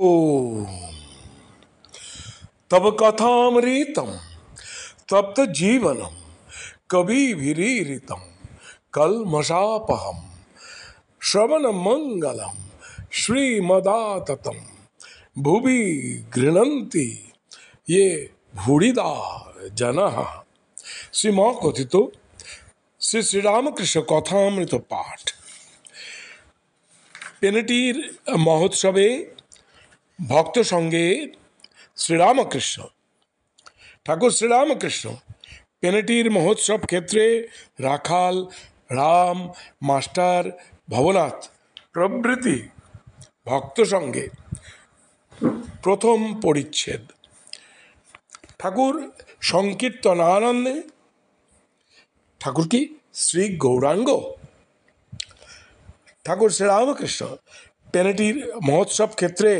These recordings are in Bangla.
ओ तब कथामृतम तप्त जीवनम कविभिरीरितम कलमशापहम श्रवण मंगलम श्रीमदाततम भुवि गृह्णन्ति ये भूरिदा जनः। শ্রীম কথিত শ্রী শ্রীরামকৃষ্ণ কথামৃত পাঠ। পেনেটির মহোৎসবে ভক্ত সঙ্গে শ্রীরামকৃষ্ণ। ঠাকুর শ্রীরামকৃষ্ণ পেনেটির মহোৎসব ক্ষেত্রে রাখাল, রাম, মাস্টার, ভবনাথ প্রভৃতি ভক্ত সঙ্গে। প্রথম পরিচ্ছেদ। ঠাকুর সংকীর্তনানন্দে। ঠাকুর কি শ্রী গৌরাঙ্গ? ঠাকুর শ্রীরামকৃষ্ণ পেনেটির মহোৎসব ক্ষেত্রে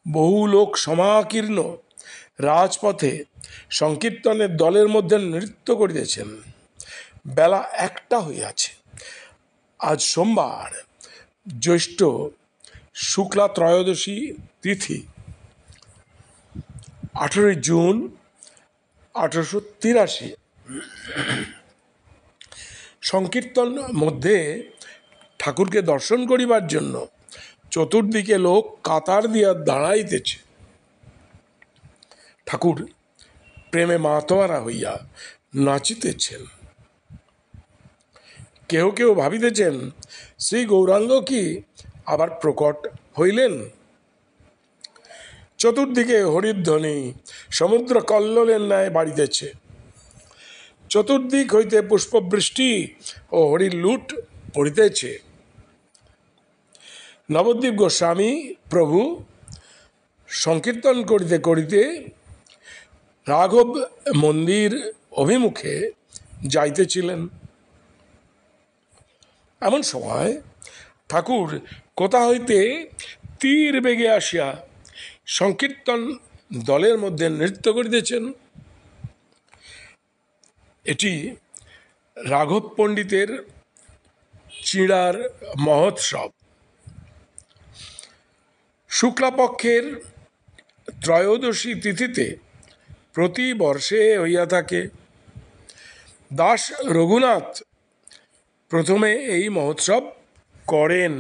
বহু লোক সমাকীর্ণ রাজপথে সংকীর্তনের দলের মধ্যে নৃত্য করিতেছেন। বেলা 1টা হইয়াছে। আজ সোমবার, জ্যৈষ্ঠ শুক্লা ত্রয়োদশী তিথি, 18 জুন 1883। সংকীর্তন মধ্যে ঠাকুরকে দর্শন করিবার জন্য চতুর্দিকে লোক কাতার দিয়া দাঁড়াইতেছে। ঠাকুর প্রেমে মাতোয়ারা হইয়া নাচিতেছেন। কেউ কেউ ভাবিতেছেন শ্রী গৌরাঙ্গ কি আবার প্রকট হইলেন। চতুর্দিকে হরিধ্বনি সমুদ্র কল্লোলের ন্যায় বাড়িতেছে। চতুর্দিক হইতে পুষ্পবৃষ্টি ও হরির লুট পড়িতেছে। নবদ্বীপ গোস্বামী প্রভু সংকীর্তন করিতে করিতে রাঘব মন্দির অভিমুখে যাইতেছিলেন। এমন সময় ঠাকুর কোথা হইতে তীর বেগে আসিয়া সংকীর্তন দলের মধ্যে নৃত্য করিতেছেন। এটি রাঘব পণ্ডিতের চিড়ার মহোৎসব। শুক্লাপক্ষের ত্রয়োদশী তিথিতে প্রতি বর্ষে হইয়া থাকে। দাস রঘুনাথ প্রথমে এই মহোৎসব করেন।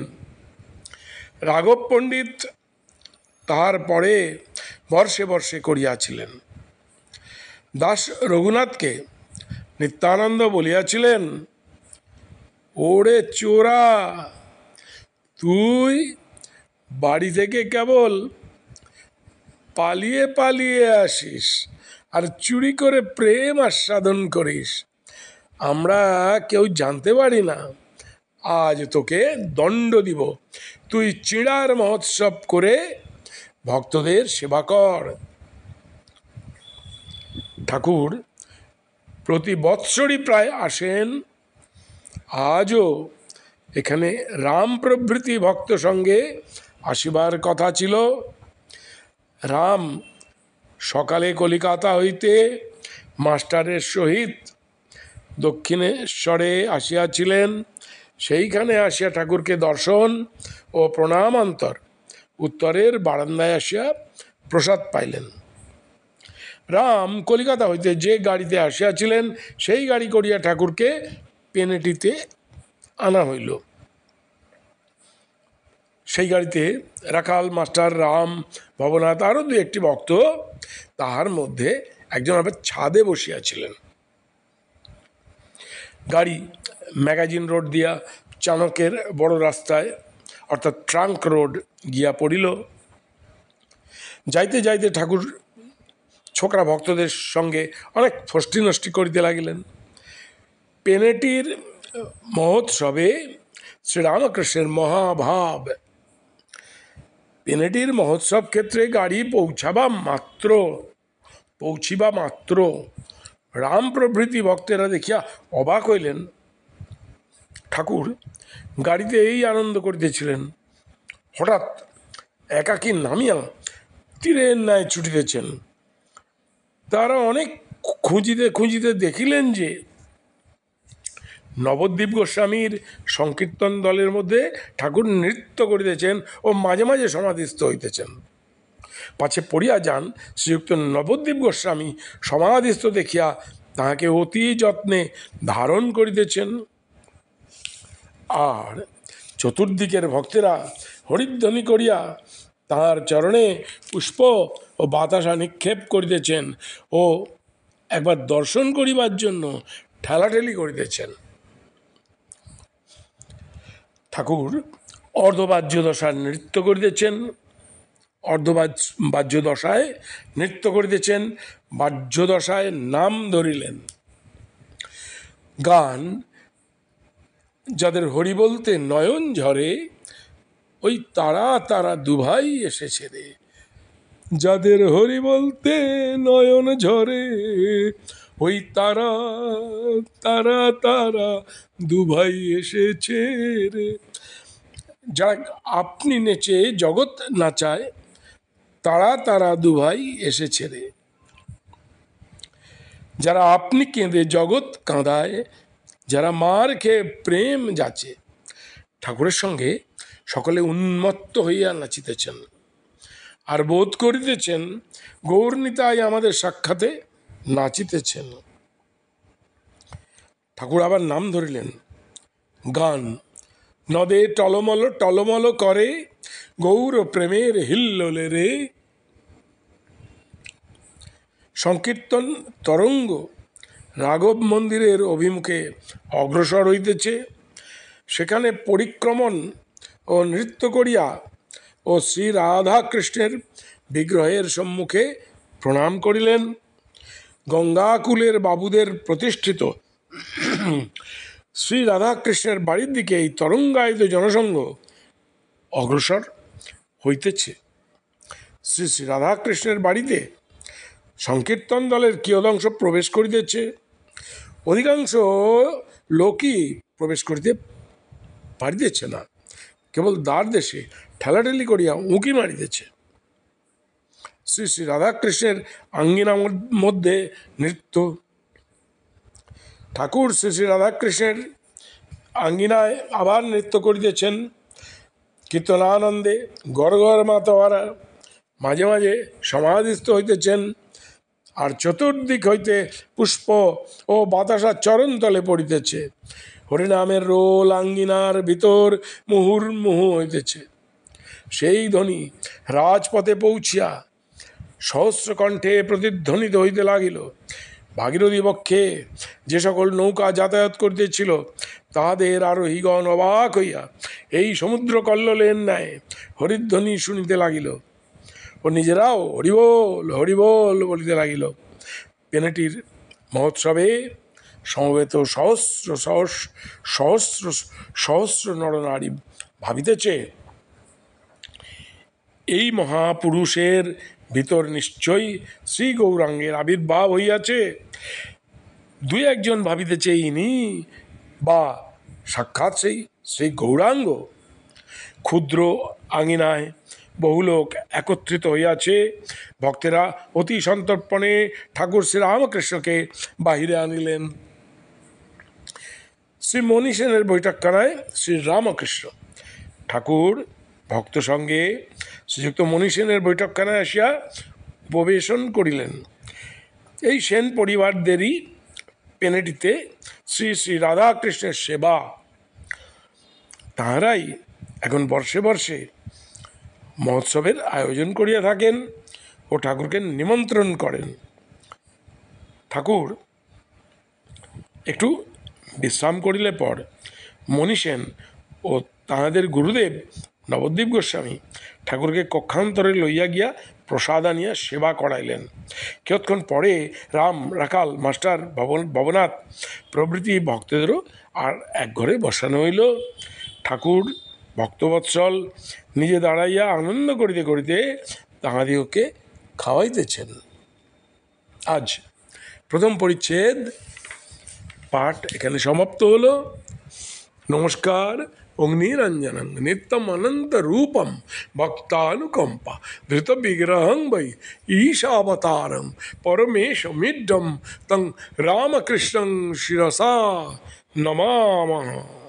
রাঘব পণ্ডিত তাহার পরে বর্ষে বর্ষে করিয়াছিলেন। দাস রঘুনাথকে নিত্যানন্দ বলিয়াছিলেন, ওরে চোরা, তুই বাড়ি থেকে কেবল পালিয়ে পালিয়ে আসিস আর চুরি করে প্রেম আস্বাদন করিস। আমরা কেউ জানতে পারি না। আজ তোকে দণ্ড দিব। তুই চিড়ার মহোৎসব করে ভক্তদের সেবা কর। ঠাকুর প্রতি বৎসরই প্রায় আসেন। আজও এখানে রাম প্রভৃতি ভক্ত সঙ্গে আসিবার কথা ছিল। রাম সকালে কলিকাতা হইতে মাস্টারের সহিত দক্ষিণেশ্বরে আসিয়াছিলেন। সেইখানে আসিয়া ঠাকুরকে দর্শন ও প্রণামান্তর উত্তরের বারান্দায় আসিয়া প্রসাদ পাইলেন। রাম কলিকাতা হইতে যে গাড়িতে আসিয়াছিলেন সেই গাড়ি করিয়া ঠাকুরকে পেনেটিতে আনা হইল। সেই গাড়িতে রাখাল, মাস্টার, রাম, ভবনাথ আরও 2-1টি ভক্ত, তাহার মধ্যে একজন আবার ছাদে বসিয়াছিলেন। গাড়ি ম্যাগাজিন রোড দিয়া চাণকের বড় রাস্তায় অর্থাৎ ট্রাঙ্ক রোড গিয়া পড়িল। যাইতে যাইতে ঠাকুর ছোকরা ভক্তদের সঙ্গে অনেক ফষ্টি নষ্টি করিতে লাগিলেন। পেনেটির মহোৎসবে শ্রীরামকৃষ্ণের মহাভাব। পেনেটির মহোৎসব ক্ষেত্রে গাড়ি পৌঁছিবা মাত্র রাম প্রভৃতি ভক্তেরা দেখিয়া অবাক হইলেন। ঠাকুর গাড়িতে এই আনন্দ করিতেছিলেন, হঠাৎ একাকী নামিয়া তীরের ন্যায় ছুটিতেছেন। তারা অনেক খুঁজিতে খুঁজিতে দেখিলেন যে নবদ্বীপ গোস্বামীর সংকীর্তন দলের মধ্যে ঠাকুর নৃত্য করিতেছেন ও মাঝে মাঝে সমাধিস্থ হইতেছেন। পাছে পড়িয়া যান, শ্রীযুক্ত নবদ্বীপ গোস্বামী সমাধিস্থ দেখিয়া তাহাকে অতি যত্নে ধারণ করিতেছেন। আর চতুর্দিকের ভক্তেরা হরিধ্বনি করিয়া তাঁর চরণে পুষ্প ও বাতাসা নিক্ষেপ করিতেছেন ও একবার দর্শন করিবার জন্য ঠেলাঠেলি করিতেছেন। ঠাকুর অর্ধবাহ্য দশায় নৃত্য করিতেছেন, বাহ্য দশায় নৃত্য করিতেছেন, বাহ্য দশায় নাম ধরিলেন। গান যাদের হরি বলতে নয়ন ঝরে, ওই তারা তারা দুভাই এসেছে রে। যাদের হরি বলতে নয়ন ঝরে, ওই তারা তারা তারা দুভাই এসেছে রে। যারা আপনি নেচে জগৎ নাচায়, তারা তারা দুভাই এসেছে রে। যারা আপনি কেঁদে জগৎ কাঁদায়, যারা মার খেয়ে প্রেম যাচে। ঠাকুরের সঙ্গে সকলে উন্মত্ত হইয়া নাচিতেছেন আর বোধ করিতেছেন গৌরনীতাই আমাদের সাক্ষাতে নাচিতেছেন। ঠাকুর আবার নাম ধরিলেন। গান নদে টলমল টলমল করে, গৌর প্রেমের হিল্লোলে রে। সংকীর্তন তরঙ্গ রাঘব মন্দিরের অভিমুখে অগ্রসর হইতেছে। সেখানে পরিক্রমণ ও নৃত্য করিয়া ও শ্রী রাধাকৃষ্ণের বিগ্রহের সম্মুখে প্রণাম করিলেন। গঙ্গাকুলের বাবুদের প্রতিষ্ঠিত শ্রী রাধাকৃষ্ণের বাড়ির দিকে এই তরঙ্গায়িত জনসংঘ অগ্রসর হইতেছে। শ্রী শ্রী রাধাকৃষ্ণের বাড়িতে সংকীর্তন দলের কিয়দংশ প্রবেশ করিতেছে। অধিকাংশ লোকই প্রবেশ করিতে পারিতেছে না, কেবল দ্বার দেশে ঠেলাঠেলি করিয়া উঁকি মারিতেছে। শ্রী শ্রী রাধাকৃষ্ণের আঙ্গিনার মধ্যে নৃত্য। ঠাকুর শ্রী শ্রী রাধাকৃষ্ণের আঙ্গিনায় আবার নৃত্য করিতেছেন কীর্তনানন্দে। গড় গড় মাতোয়ারা মাঝে মাঝে সমাধিস্থ হইতেছেন, আর চতুর্দিক হইতে পুষ্প ও বাতাসা চরণ তলে পড়িতেছে। হরিনামের রোল আঙ্গিনার ভিতর মুহুর্মুহু হইতেছে। সেই ধ্বনি রাজপথে পৌঁছিয়া সহস্র কণ্ঠে প্রতিধ্বনিত হইতে লাগিল। ভাগীরথী বক্ষে যে সকল নৌকা যাতায়াত করিতেছিল, তাহাদের আরোহীগণ অবাক হইয়া এই সমুদ্র কল্লোলের ন্যায় হরিধ্বনি শুনিতে লাগিল ও নিজেরাও হরিবোল হরিবোল বলিতে লাগিল। পেনেটির মহোৎসবে সমবেত সহস্র সহস্র সহস্র সহস্র নরনারী ভাবিতেছে, এই মহাপুরুষের ভিতর নিশ্চয়ই শ্রী গৌরাঙ্গের আবির্ভাব হইয়াছে। দুই একজন ভাবিতেছে ইনি বা সাক্ষাৎ সেই শ্রী গৌরাঙ্গ। ক্ষুদ্র আঙিনায় বহু লোক একত্রিত হইয়াছে। ভক্তেরা অতি সন্তর্পণে ঠাকুর শ্রীরামকৃষ্ণকে বাহিরে আনিলেন। শ্রী মণি সেনের বৈঠকখানায় শ্রীরামকৃষ্ণ। ঠাকুর ভক্ত সঙ্গে শ্রীযুক্ত মণি সেনের বৈঠকখানায় আসিয়া উপবেশন করিলেন। এই সেন পরিবারদেরই পেনেটিতে শ্রী শ্রী রাধাকৃষ্ণের সেবা। তাঁহারাই এখন বর্ষে বর্ষে মহোৎসবের আয়োজন করিয়া থাকেন ও ঠাকুরকে নিমন্ত্রণ করেন। ঠাকুর একটু বিশ্রাম করিলে পর মণি সেন ও তাঁহাদের গুরুদেব নবদ্বীপ গোস্বামী ঠাকুরকে কক্ষান্তরে লইয়া গিয়া প্রসাদ আনিয়া সেবা করাইলেন। কিয়ৎক্ষণ পরে রাম, রাখাল, মাস্টার, ভবনাথ প্রভৃতি ভক্তদেরও আর এক ঘরে বসানো হইল। ঠাকুর ভক্তবৎসল নিজে দাঁড়াইয়া আনন্দ করিতে করিতে তাহাদিওকে খাওয়াইতেছেন। আজ প্রথম পরিচ্ছেদ পাঠ এখানে সমাপ্ত হলো। নমস্কার। অগ্নিরঞ্জনং নিত্যম অনন্ত রূপম ভক্তানুকম্পা ধৃত বিগ্রহং বৈ ঈশাবতারং পরমেশমিড্ডম তং রামকৃষ্ণং শিরসা নমামঃ।